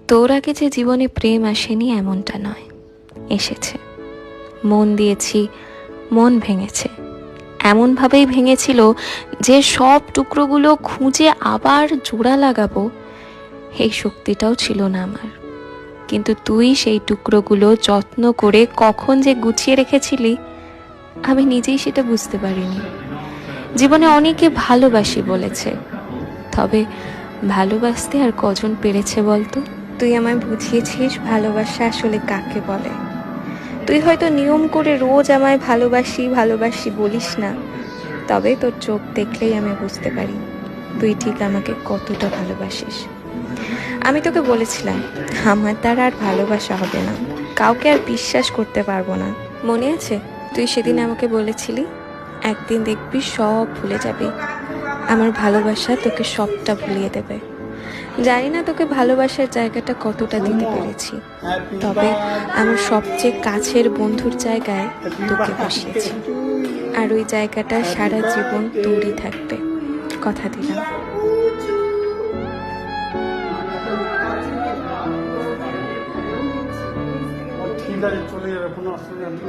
তোর আগে যে জীবনে প্রেম আসেনি এমনটা নয়, এসেছে। মন দিয়েছি, মন ভেঙেছে। এমনভাবেই ভেঙেছিল যে সব টুকরোগুলো খুঁজে আবার জোড়া লাগাবো এই শক্তিটাও ছিল না আমার। কিন্তু তুই সেই টুকরোগুলো যত্ন করে কখন যে গুছিয়ে রেখেছিলি আমি নিজেই সেটা বুঝতে পারিনি। জীবনে অনেকে ভালোবাসি বলেছে, তবে ভালোবাসতে আর কজন পেরেছে বলতো? তুই আমায় বুঝিয়েছিস ভালোবাসা আসলে কাকে বলে। তুই হয়তো নিয়ম করে রোজ আমায় ভালোবাসি ভালোবাসি বলিস না, তবে তোর চোখ দেখলেই আমি বুঝতে পারি তুই ঠিক আমাকে কতটা ভালোবাসিস। আমি তোকে বলেছিলাম আমার দ্বারা আর ভালোবাসা হবে না, কাউকে আর বিশ্বাস করতে পারবো না। মনে আছে তুই সেদিন আমাকে বলেছিলি একদিন দেখবি সব ভুলে যাবি, আমার ভালোবাসা তোকে সবটা ভুলিয়ে দেবে। জানি না তোকে ভালোবাসার জায়গাটা কতটা দিতে পেরেছি, তবে আমার সবচেয়ে কাছের বন্ধুর জায়গায় তোকে বসিয়েছি, আর ওই জায়গাটা সারা জীবন তোরই থাকবে, কথা দিলাম। ঠিক আছে, চলে যাবে, কোনো অসুবিধা নেই।